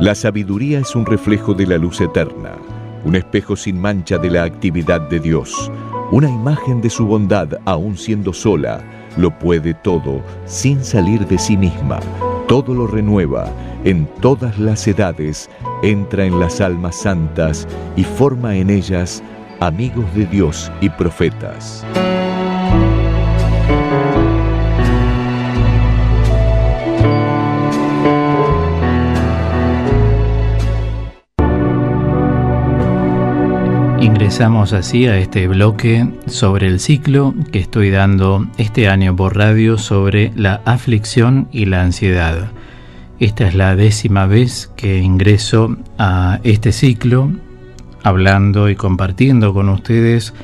La sabiduría es un reflejo de la luz eterna, un espejo sin mancha de la actividad de Dios, una imagen de su bondad aún siendo sola, lo puede todo sin salir de sí misma, todo lo renueva, en todas las edades, entra en las almas santas y forma en ellas amigos de Dios y profetas. Ingresamos así a este bloque sobre el ciclo que estoy dando este año por radio sobre la aflicción y la ansiedad. Esta es la 10ª vez que ingreso a este ciclo, hablando y compartiendo con ustedes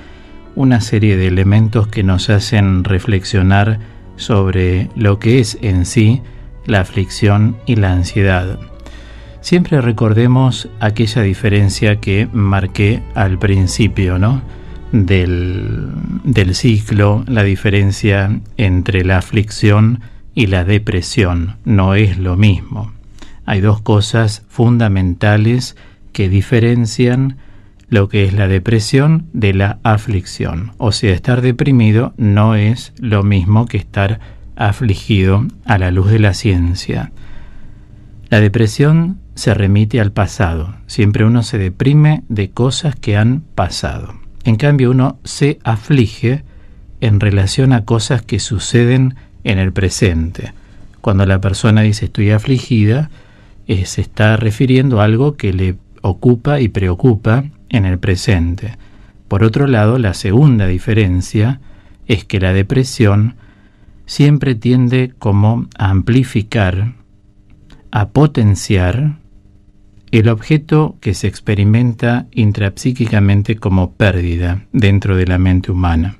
una serie de elementos que nos hacen reflexionar sobre lo que es en sí la aflicción y la ansiedad. Siempre recordemos aquella diferencia que marqué al principio, ¿no?, del ciclo, la diferencia entre la aflicción y la depresión. No es lo mismo. Hay dos cosas fundamentales que diferencian lo que es la depresión de la aflicción. O sea, estar deprimido no es lo mismo que estar afligido a la luz de la ciencia. La depresión se remite al pasado. Siempre uno se deprime de cosas que han pasado. En cambio, uno se aflige en relación a cosas que suceden en el presente. Cuando la persona dice estoy afligida, se está refiriendo a algo que le ocupa y preocupa en el presente. Por otro lado, la segunda diferencia es que la depresión siempre tiende como a amplificar, a potenciar el objeto que se experimenta intrapsíquicamente como pérdida dentro de la mente humana.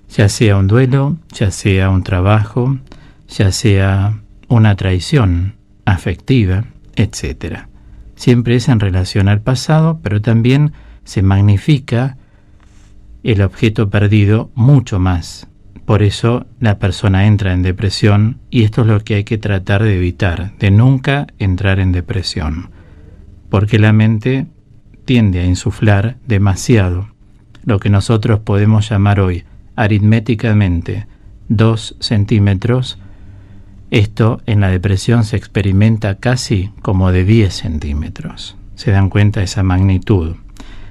Ya sea un duelo, ya sea un trabajo, ya sea una traición afectiva, etc. Siempre es en relación al pasado, pero también se magnifica el objeto perdido mucho más. Por eso la persona entra en depresión y esto es lo que hay que tratar de evitar, de nunca entrar en depresión. Porque la mente tiende a insuflar demasiado, lo que nosotros podemos llamar hoy aritméticamente 2 centímetros. Esto en la depresión se experimenta casi como de 10 centímetros. ¿Se dan cuenta de esa magnitud?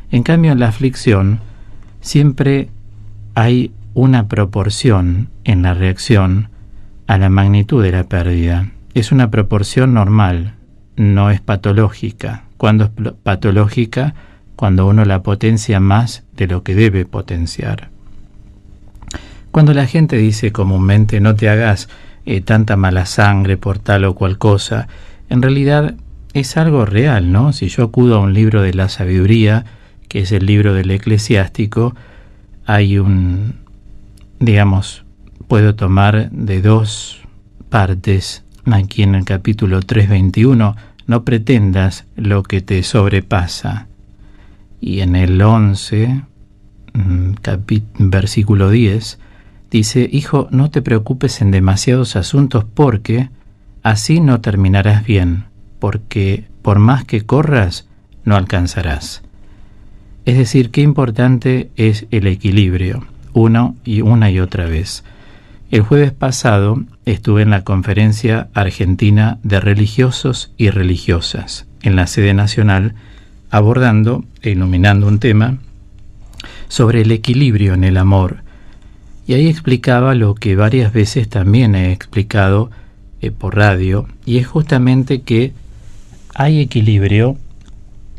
En cambio, en la aflicción siempre hay una proporción en la reacción a la magnitud de la pérdida. Es una proporción normal, no es patológica. Cuando es patológica, cuando uno la potencia más de lo que debe potenciar. Cuando la gente dice comúnmente no te hagas tanta mala sangre por tal o cual cosa, en realidad es algo real, ¿no? Si yo acudo a un libro de la sabiduría, que es el libro del eclesiástico, hay puedo tomar de 2 partes, aquí en el capítulo 3:21, no pretendas lo que te sobrepasa. Y en el 11, versículo 10, dice, hijo, no te preocupes en demasiados asuntos porque así no terminarás bien, porque por más que corras, no alcanzarás. Es decir, qué importante es el equilibrio, una y otra vez. El jueves pasado estuve en la Conferencia Argentina de Religiosos y Religiosas, en la sede nacional, abordando e iluminando un tema sobre el equilibrio en el amor. Y ahí explicaba lo que varias veces también he explicado por radio, y es justamente que hay equilibrio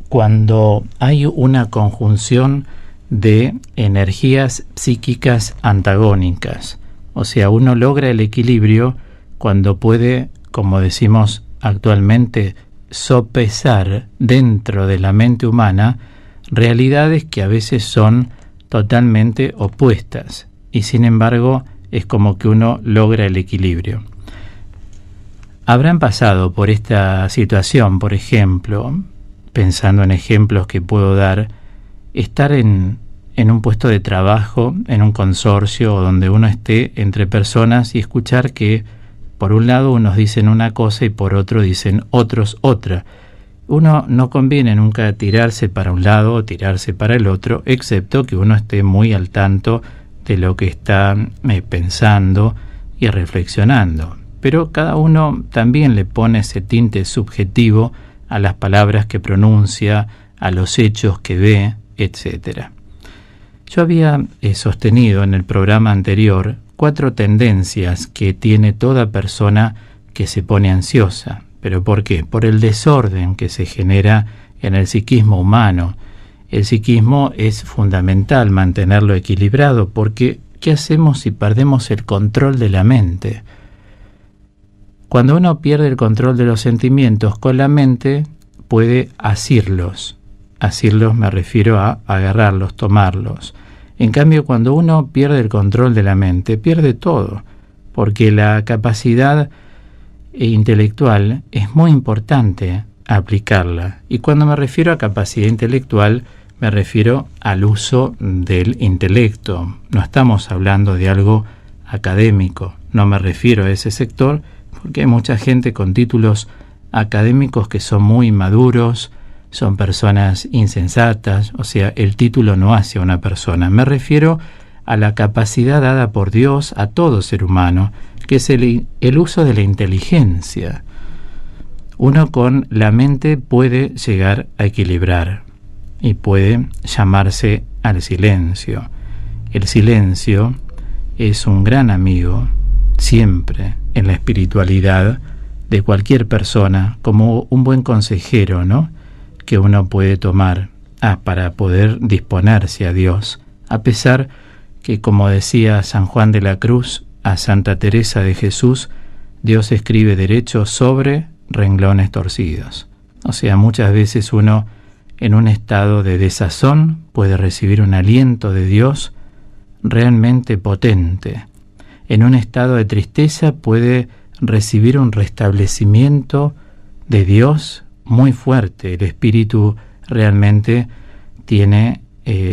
cuando hay una conjunción de energías psíquicas antagónicas. O sea, uno logra el equilibrio cuando puede, como decimos actualmente, sopesar dentro de la mente humana realidades que a veces son totalmente opuestas. Y sin embargo, es como que uno logra el equilibrio. Habrán pasado por esta situación, por ejemplo, pensando en ejemplos que puedo dar, estar en un puesto de trabajo, en un consorcio o donde uno esté entre personas y escuchar que Por un lado unos dicen una cosa y por otro dicen otros otra. Uno no conviene nunca tirarse para un lado o tirarse para el otro, excepto que uno esté muy al tanto de lo que está pensando y reflexionando. Pero cada uno también le pone ese tinte subjetivo a las palabras que pronuncia, a los hechos que ve, etc. Yo había sostenido en el programa anterior 4 tendencias que tiene toda persona que se pone ansiosa. ¿Pero por qué? Por el desorden que se genera en el psiquismo humano. El psiquismo es fundamental mantenerlo equilibrado porque ¿qué hacemos si perdemos el control de la mente? Cuando uno pierde el control de los sentimientos, con la mente puede asirlos. Asirlos me refiero a agarrarlos, tomarlos. En cambio, cuando uno pierde el control de la mente, pierde todo, porque la capacidad intelectual es muy importante aplicarla. Y cuando me refiero a capacidad intelectual, me refiero al uso del intelecto. No estamos hablando de algo académico. No me refiero a ese sector, porque hay mucha gente con títulos académicos que son muy maduros, son personas insensatas, o sea, el título no hace a una persona. Me refiero a la capacidad dada por Dios a todo ser humano, que es el uso de la inteligencia. Uno con la mente puede llegar a equilibrar y puede llamarse al silencio. El silencio es un gran amigo siempre en la espiritualidad de cualquier persona, como un buen consejero, ¿no?, que uno puede tomar para poder disponerse a Dios, a pesar que, como decía San Juan de la Cruz a Santa Teresa de Jesús, Dios escribe derecho sobre renglones torcidos. O sea, muchas veces uno en un estado de desazón puede recibir un aliento de Dios realmente potente. En un estado de tristeza puede recibir un restablecimiento de Dios muy fuerte. El espíritu realmente tiene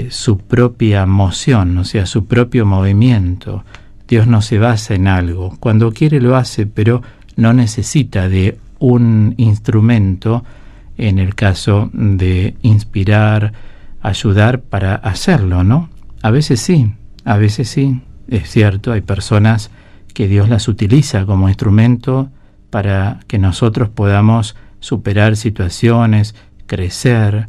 su propia moción, o sea, su propio movimiento. Dios no se basa en algo. Cuando quiere lo hace, pero no necesita de un instrumento, en el caso de inspirar, ayudar para hacerlo, ¿no? A veces sí, es cierto, hay personas que Dios las utiliza como instrumento para que nosotros podamos superar situaciones, crecer,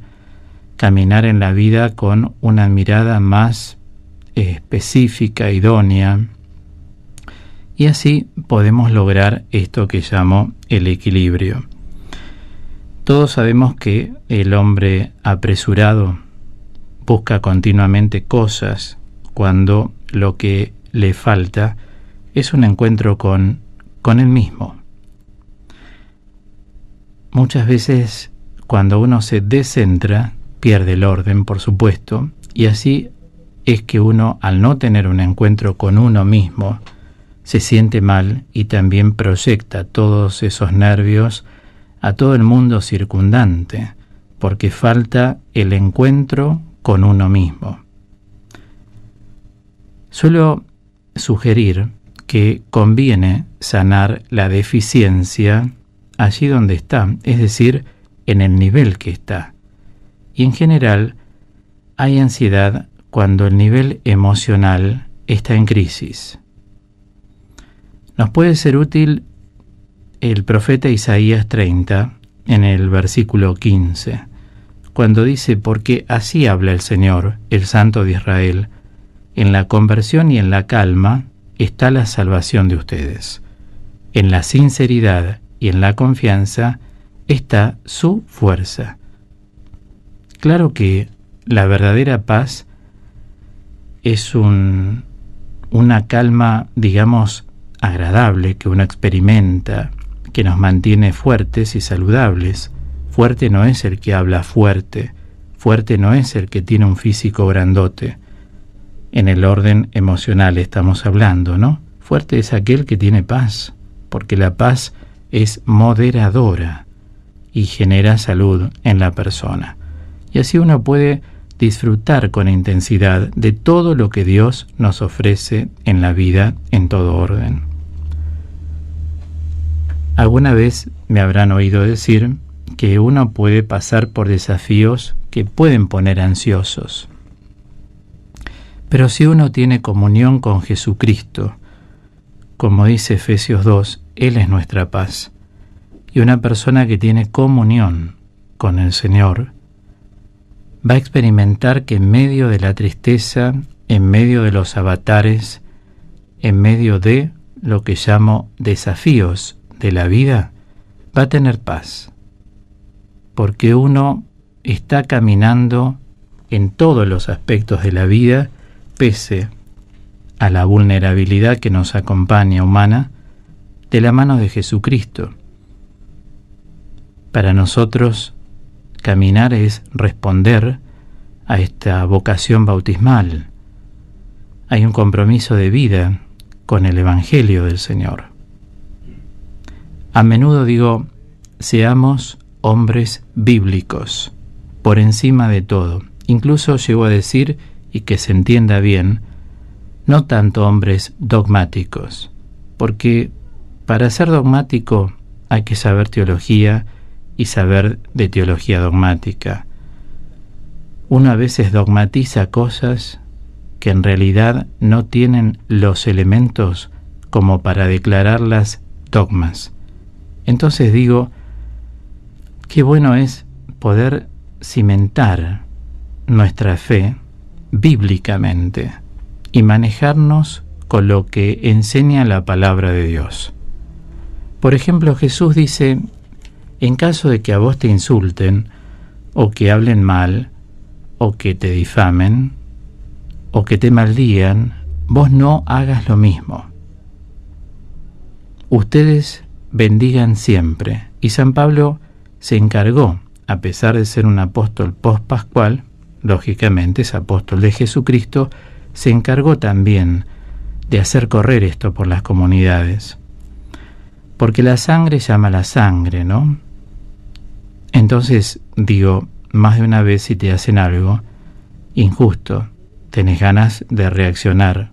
caminar en la vida con una mirada más específica, idónea, y así podemos lograr esto que llamo el equilibrio. Todos sabemos que el hombre apresurado busca continuamente cosas cuando lo que le falta es un encuentro con él mismo. Muchas veces cuando uno se descentra, pierde el orden, por supuesto, y así es que uno, al no tener un encuentro con uno mismo, se siente mal y también proyecta todos esos nervios a todo el mundo circundante, porque falta el encuentro con uno mismo. Suelo sugerir que conviene sanar la deficiencia allí donde está, es decir, en el nivel que está. Y en general hay ansiedad cuando el nivel emocional está en crisis. Nos puede ser útil el profeta Isaías 30 en el versículo 15, cuando dice: porque así habla el Señor, el Santo de Israel, en la conversión y en la calma está la salvación de ustedes. En la sinceridad y en la confianza está su fuerza. Claro que la verdadera paz es una calma, digamos, agradable que uno experimenta, que nos mantiene fuertes y saludables. Fuerte no es el que habla fuerte, fuerte no es el que tiene un físico grandote. En el orden emocional estamos hablando, ¿no? Fuerte es aquel que tiene paz, porque la paz es moderadora y genera salud en la persona. Y así uno puede disfrutar con intensidad de todo lo que Dios nos ofrece en la vida en todo orden. Alguna vez me habrán oído decir que uno puede pasar por desafíos que pueden poner ansiosos. Pero si uno tiene comunión con Jesucristo, como dice Efesios 2, Él es nuestra paz. Y una persona que tiene comunión con el Señor va a experimentar que en medio de la tristeza, en medio de los avatares, en medio de lo que llamo desafíos de la vida, va a tener paz. Porque uno está caminando en todos los aspectos de la vida, pese a la vulnerabilidad que nos acompaña humana, de la mano de Jesucristo. Para nosotros, caminar es responder a esta vocación bautismal. Hay un compromiso de vida con el Evangelio del Señor. A menudo digo, seamos hombres bíblicos, por encima de todo. Incluso llego a decir, y que se entienda bien, no tanto hombres dogmáticos, porque para ser dogmático hay que saber teología y saber de teología dogmática. Uno a veces dogmatiza cosas que en realidad no tienen los elementos como para declararlas dogmas. Entonces digo, qué bueno es poder cimentar nuestra fe bíblicamente y manejarnos con lo que enseña la palabra de Dios. Por ejemplo, Jesús dice, en caso de que a vos te insulten, o que hablen mal, o que te difamen, o que te maldigan, vos no hagas lo mismo. Ustedes bendigan siempre. Y San Pablo se encargó, a pesar de ser un apóstol post-pascual, lógicamente es apóstol de Jesucristo, se encargó también de hacer correr esto por las comunidades. Porque la sangre llama a la sangre, ¿no? Entonces, digo, más de una vez si te hacen algo injusto, tenés ganas de reaccionar,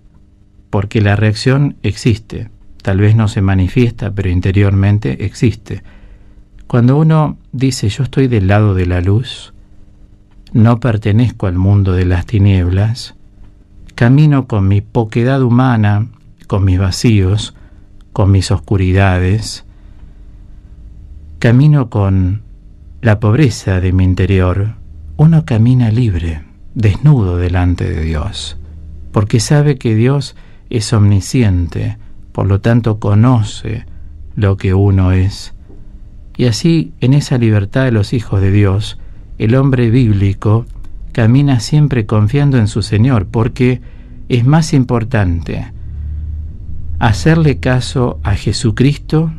porque la reacción existe, tal vez no se manifiesta, pero interiormente existe. Cuando uno dice, yo estoy del lado de la luz, no pertenezco al mundo de las tinieblas, camino con mi poquedad humana, con mis vacíos, con mis oscuridades, camino con la pobreza de mi interior, uno camina libre, desnudo delante de Dios, porque sabe que Dios es omnisciente, por lo tanto conoce lo que uno es. Y así, en esa libertad de los hijos de Dios, el hombre bíblico camina siempre confiando en su Señor, porque es más importante hacerle caso a Jesucristo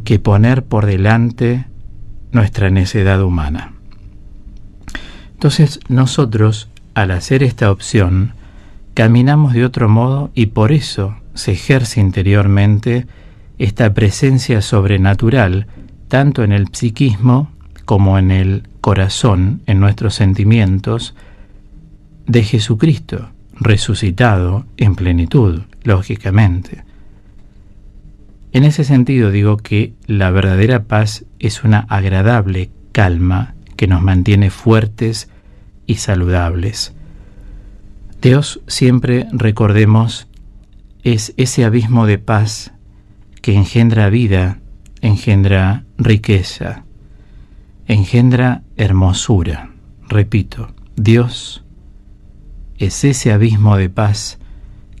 que poner por delante nuestra necedad humana. Entonces nosotros, al hacer esta opción, caminamos de otro modo y por eso se ejerce interiormente esta presencia sobrenatural, tanto en el psiquismo como en el corazón, en nuestros sentimientos, de Jesucristo, resucitado en plenitud, lógicamente. En ese sentido digo que la verdadera paz es una agradable calma que nos mantiene fuertes y saludables. Dios, siempre recordemos, es ese abismo de paz que engendra vida, engendra riqueza, engendra hermosura. Repito, Dios es ese abismo de paz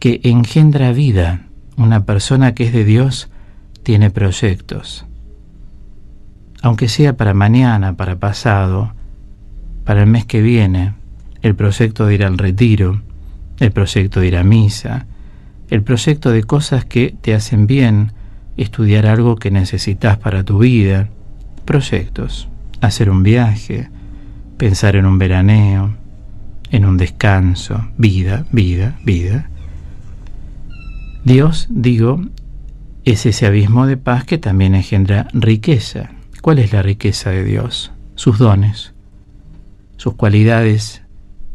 que engendra vida. Una persona que es de Dios tiene proyectos, aunque sea para mañana, para pasado, para el mes que viene, el proyecto de ir al retiro, el proyecto de ir a misa, el proyecto de cosas que te hacen bien, estudiar algo que necesitas para tu vida, proyectos, hacer un viaje, pensar en un veraneo, en un descanso, vida, vida, vida. Dios, digo, es ese abismo de paz que también engendra riqueza. ¿Cuál es la riqueza de Dios? Sus dones, sus cualidades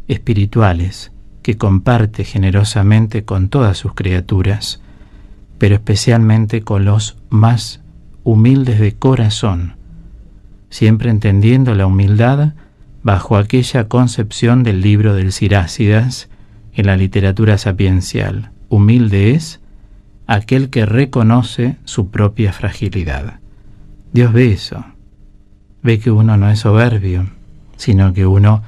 espirituales que comparte generosamente con todas sus criaturas. pero especialmente con los más humildes de corazón, siempre entendiendo la humildad bajo aquella concepción del libro del Sirácidas en la literatura sapiencial. Humilde es aquel que reconoce su propia fragilidad. Dios ve eso, ve que uno no es soberbio, sino que uno,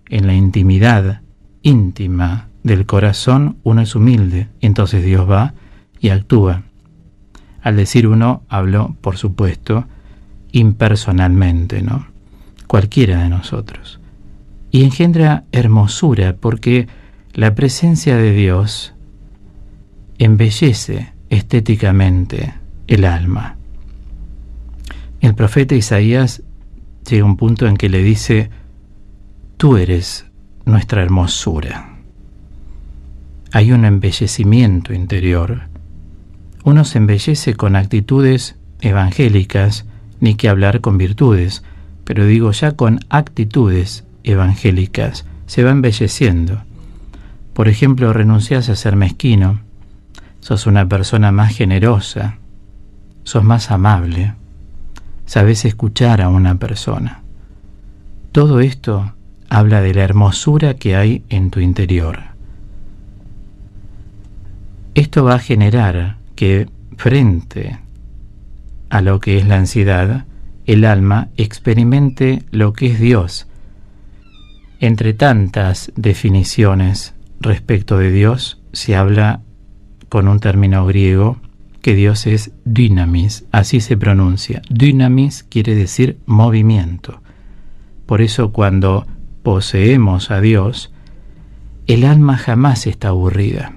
en la intimidad íntima del corazón, uno es humilde. Entonces Dios va y actúa. Al decir uno, hablo, por supuesto, impersonalmente, ¿no? Cualquiera de nosotros. Y engendra hermosura, porque la presencia de Dios embellece estéticamente el alma. El profeta Isaías llega a un punto en que le dice: tú eres nuestra hermosura. Hay un embellecimiento interior. Uno se embellece con actitudes evangélicas, ni que hablar con virtudes, pero digo, ya con actitudes evangélicas se va embelleciendo. Por ejemplo, renuncias a ser mezquino, sos una persona más generosa, sos más amable, sabes escuchar a una persona. Todo esto habla de la hermosura que hay en tu interior. Esto va a generar que, frente a lo que es la ansiedad, el alma experimente lo que es Dios. Entre tantas definiciones respecto de Dios, se habla con un término griego que Dios es dynamis, así se pronuncia. Dynamis quiere decir movimiento. Por eso cuando poseemos a Dios, el alma jamás está aburrida.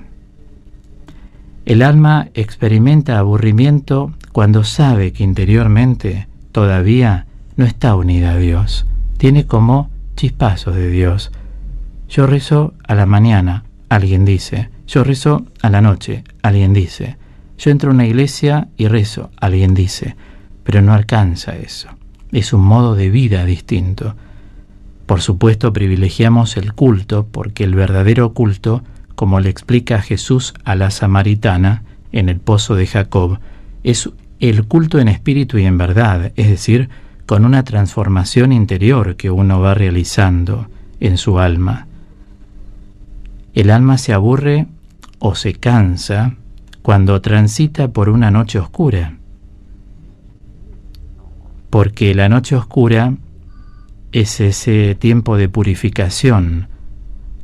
El alma experimenta aburrimiento cuando sabe que interiormente todavía no está unida a Dios. Tiene como chispazos de Dios. Yo rezo a la mañana, alguien dice. Yo rezo a la noche, alguien dice. Yo entro a una iglesia y rezo, alguien dice. Pero no alcanza eso. Es un modo de vida distinto. Por supuesto, privilegiamos el culto, porque el verdadero culto, como le explica Jesús a la samaritana en el pozo de Jacob, es el culto en espíritu y en verdad, es decir, con una transformación interior que uno va realizando en su alma. El alma se aburre o se cansa cuando transita por una noche oscura, porque la noche oscura es ese tiempo de purificación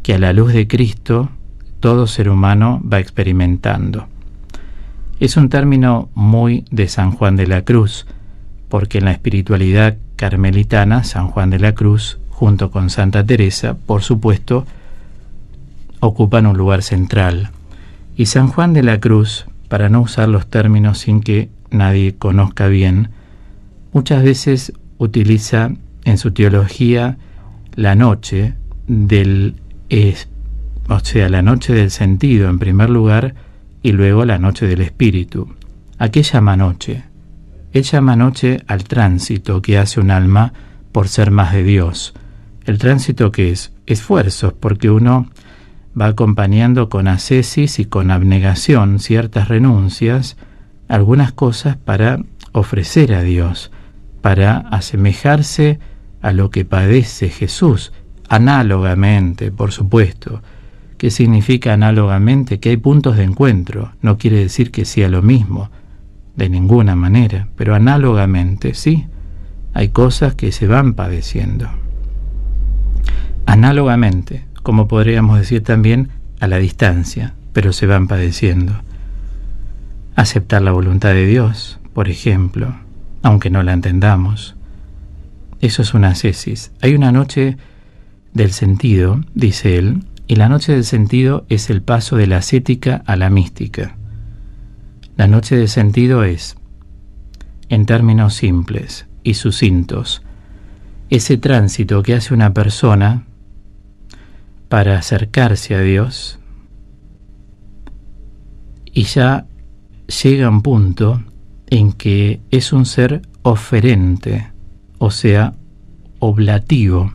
que a la luz de Cristo todo ser humano va experimentando. Es un término muy de San Juan de la Cruz, porque en la espiritualidad carmelitana, San Juan de la Cruz, junto con Santa Teresa, por supuesto, ocupan un lugar central. Y San Juan de la Cruz, para no usar los términos sin que nadie conozca bien, muchas veces utiliza en su teología la noche la noche del sentido en primer lugar y luego la noche del espíritu. ¿A qué llama noche? Él llama noche al tránsito que hace un alma por ser más de Dios. El tránsito que es esfuerzos, porque uno va acompañando con ascesis y con abnegación ciertas renuncias, algunas cosas para ofrecer a Dios, para asemejarse a lo que padece Jesús, análogamente, por supuesto. ¿Qué significa análogamente? Que hay puntos de encuentro. No quiere decir que sea lo mismo, de ninguna manera, pero análogamente sí, hay cosas que se van padeciendo. Análogamente, como podríamos decir también a la distancia, pero se van padeciendo. Aceptar la voluntad de Dios, por ejemplo, aunque no la entendamos. Eso es una ascesis. Hay una noche del sentido, dice él, y la noche del sentido es el paso de la ascética a la mística. La noche del sentido es, en términos simples y sucintos, ese tránsito que hace una persona para acercarse a Dios y ya llega a un punto en que es un ser oferente, o sea, oblativo.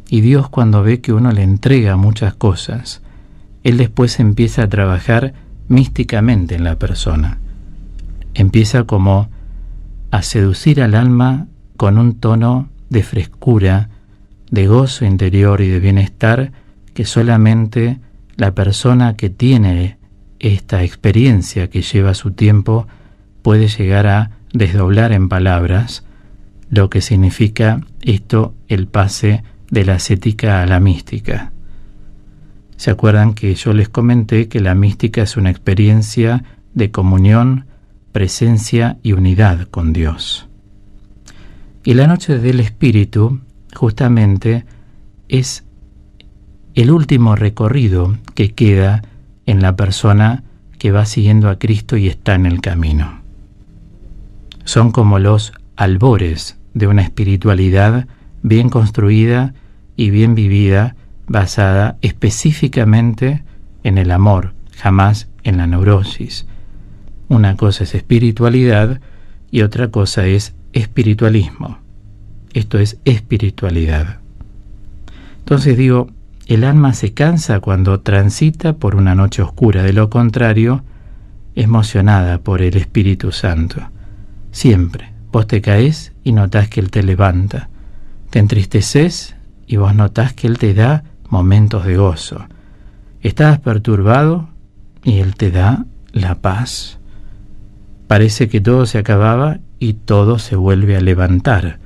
Y Dios, cuando ve que uno le entrega muchas cosas, Él después empieza a trabajar místicamente en la persona. empieza como a seducir al alma con un tono de frescura, de gozo interior y de bienestar que solamente la persona que tiene esta experiencia que lleva su tiempo puede llegar a desdoblar en palabras lo que significa esto, el pase de la ascética a la mística. ¿Se acuerdan que yo les comenté que la mística es una experiencia de comunión, presencia y unidad con Dios? Y la noche del Espíritu justamente es el último recorrido que queda en la persona que va siguiendo a Cristo y está en el camino. Son como los albores de una espiritualidad bien construida y bien vivida, basada específicamente en el amor, jamás en la neurosis. Una cosa es espiritualidad y otra cosa es espiritualismo. Esto es espiritualidad. Entonces digo, el alma se cansa cuando transita por una noche oscura, de lo contrario, es mocionada por el Espíritu Santo. Siempre, vos te caes y notás que Él te levanta, te entristeces y vos notás que Él te da momentos de gozo. Estás perturbado y Él te da la paz. Parece que todo se acababa y todo se vuelve a levantar,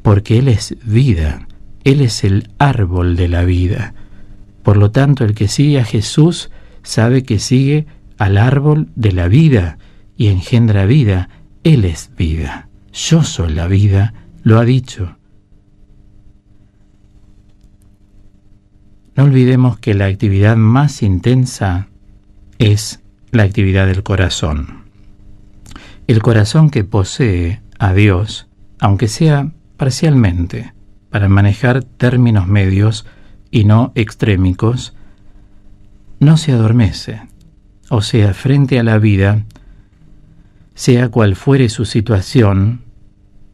porque Él es vida, Él es el árbol de la vida. Por lo tanto, el que sigue a Jesús sabe que sigue al árbol de la vida y engendra vida. Él es vida. Yo soy la vida, lo ha dicho. No olvidemos que la actividad más intensa es la actividad del corazón. El corazón que posee a Dios, aunque sea parcialmente, para manejar términos medios y no extrémicos, no se adormece. O sea, frente a la vida, sea cual fuere su situación,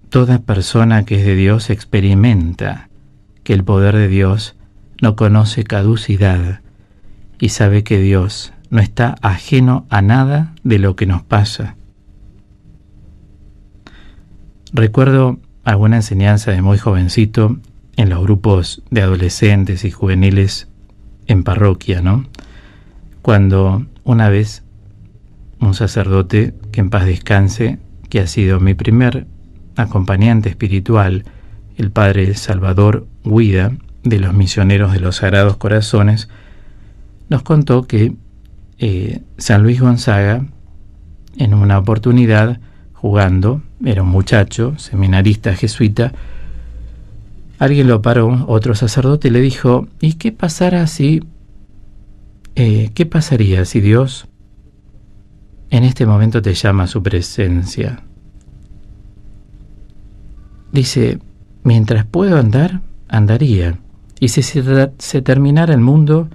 toda persona que es de Dios experimenta que el poder de Dios no conoce caducidad y sabe que Dios no está ajeno a nada de lo que nos pasa. Recuerdo alguna enseñanza de muy jovencito en los grupos de adolescentes y juveniles en parroquia, ¿no? Cuando una vez un sacerdote, que en paz descanse, que ha sido mi primer acompañante espiritual, el padre Salvador Guida, de los misioneros de los Sagrados Corazones, nos contó que San Luis Gonzaga, en una oportunidad, jugando, era un muchacho, seminarista jesuita, alguien lo paró, otro sacerdote, y le dijo, ¿y qué pasaría si Dios en este momento te llama a su presencia? Dice, mientras puedo andar, andaría. Y si se terminara el mundo,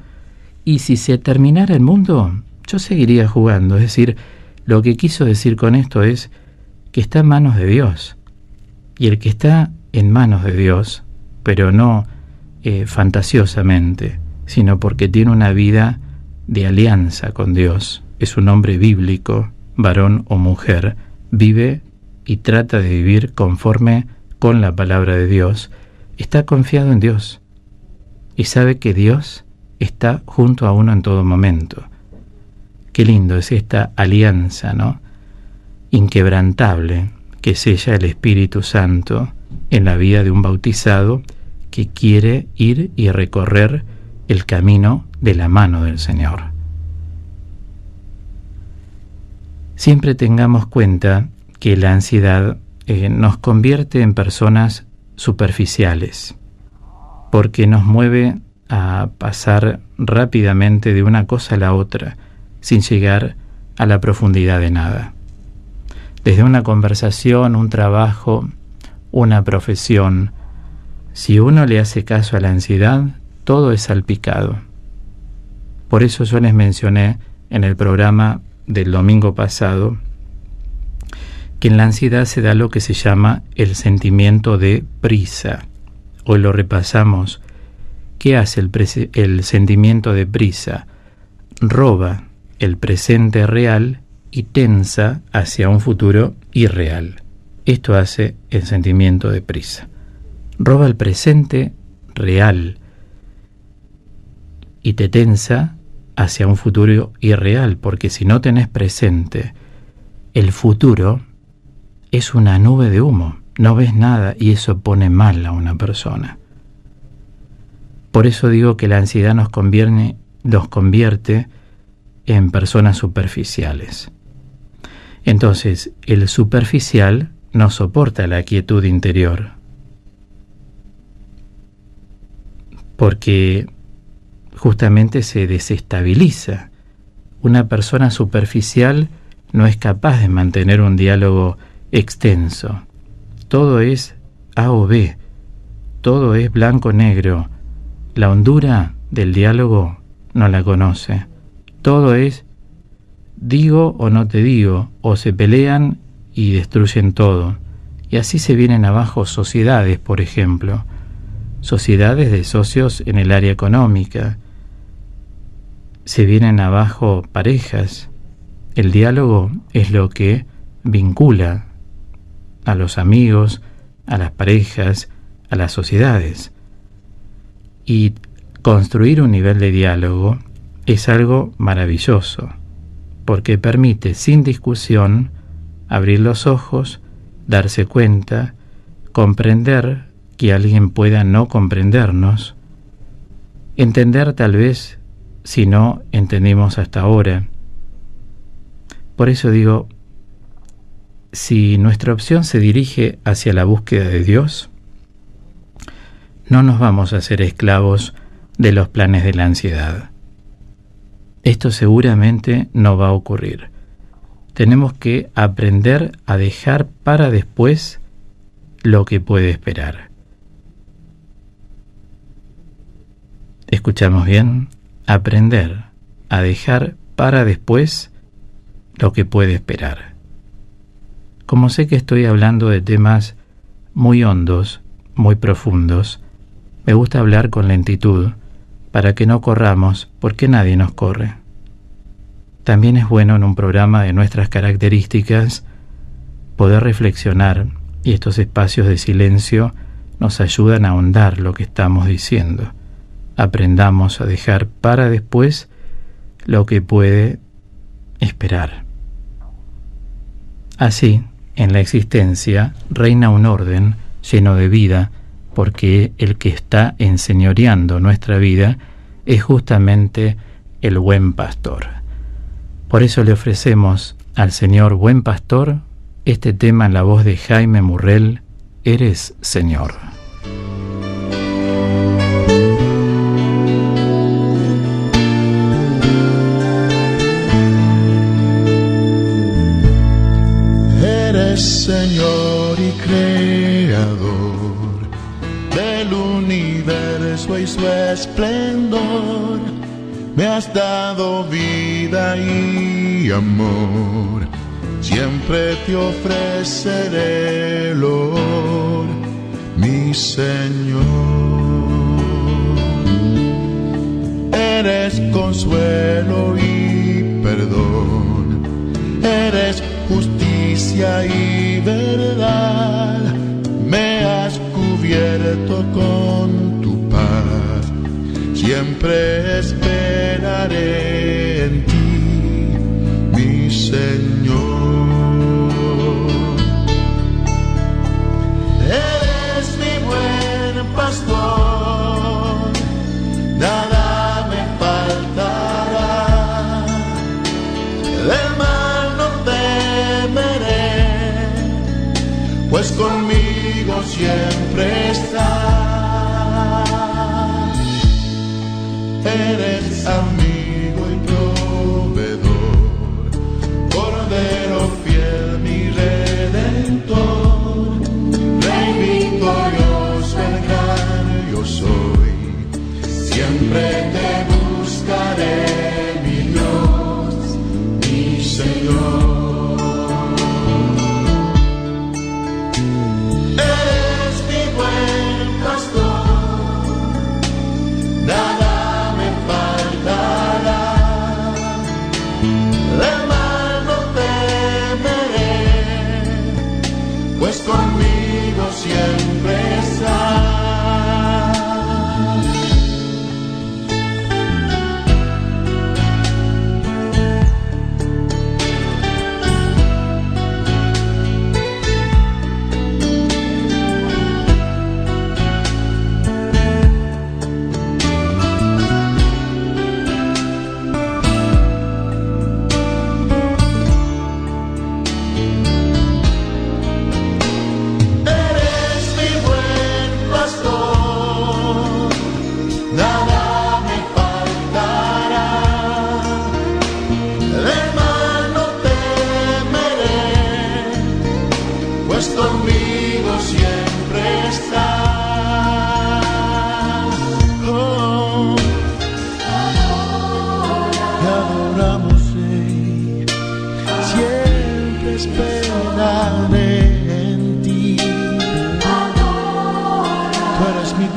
yo seguiría jugando. Es decir, lo que quiso decir con esto es que está en manos de Dios. Y el que está en manos de Dios, pero no fantasiosamente, sino porque tiene una vida de alianza con Dios, es un hombre bíblico, varón o mujer, vive y trata de vivir conforme con la palabra de Dios, está confiado en Dios y sabe que Dios está junto a uno en todo momento. Qué lindo es esta alianza, ¿no? Inquebrantable que sella el Espíritu Santo en la vida de un bautizado que quiere ir y recorrer el camino de la mano del Señor. Siempre tengamos cuenta que la ansiedad nos convierte en personas superficiales, porque nos mueve a pasar rápidamente de una cosa a la otra, sin llegar a la profundidad de nada. Desde una conversación, un trabajo, una profesión, si uno le hace caso a la ansiedad, todo es salpicado. Por eso yo les mencioné en el programa del domingo pasado que en la ansiedad se da lo que se llama el sentimiento de prisa. Hoy lo repasamos. ¿Qué hace el sentimiento de prisa? Roba el presente real y tensa hacia un futuro irreal. Esto hace el sentimiento de prisa. Roba el presente real y te tensa hacia un futuro irreal, porque si no tenés presente el futuro, es una nube de humo, no ves nada y eso pone mal a una persona. Por eso digo que la ansiedad nos convierte en personas superficiales. Entonces, el superficial no soporta la quietud interior, porque justamente se desestabiliza. Una persona superficial no es capaz de mantener un diálogo extenso. Todo es A o B, todo es blanco-negro. La hondura del diálogo no la conoce. Todo es digo o no te digo, o se pelean y destruyen todo. Y así se vienen abajo sociedades, por ejemplo, sociedades de socios en el área económica. Se vienen abajo parejas. El diálogo es lo que vincula a los amigos, a las parejas, a las sociedades. Y construir un nivel de diálogo es algo maravilloso, porque permite sin discusión abrir los ojos, darse cuenta, comprender que alguien pueda no comprendernos, entender tal vez si no entendimos hasta ahora. Por eso digo, si nuestra opción se dirige hacia la búsqueda de Dios, no nos vamos a hacer esclavos de los planes de la ansiedad. Esto seguramente no va a ocurrir. Tenemos que aprender a dejar para después lo que puede esperar. ¿Escuchamos bien? Aprender a dejar para después lo que puede esperar. Como sé que estoy hablando de temas muy hondos, muy profundos, me gusta hablar con lentitud para que no corramos, porque nadie nos corre. También es bueno en un programa de nuestras características poder reflexionar, y estos espacios de silencio nos ayudan a ahondar lo que estamos diciendo. Aprendamos a dejar para después lo que puede esperar. Así, en la existencia reina un orden lleno de vida, porque el que está enseñoreando nuestra vida es justamente el buen pastor. Por eso le ofrecemos al Señor Buen Pastor este tema en la voz de Jaime Murrell, Eres Señor. Eres Señor y Creador del universo y su esplendor. Me has dado vida y amor, siempre te ofreceré el honor, mi Señor. Eres consuelo y perdón, eres justicia y verdad, me has cubierto con tu paz, siempre esperaré en ti, mi Señor. Eres mi buen pastor, nada me faltará, del mal no temeré, pues conmigo siempre estás. Eres amigo y proveedor, Cordero fiel, mi Redentor, Rey victorioso, el gran yo soy, siempre te buscaré, mi Dios, mi Señor. Eres mi buen pastor, nada me falta. pues conmigo siempre estás.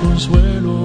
Consuelo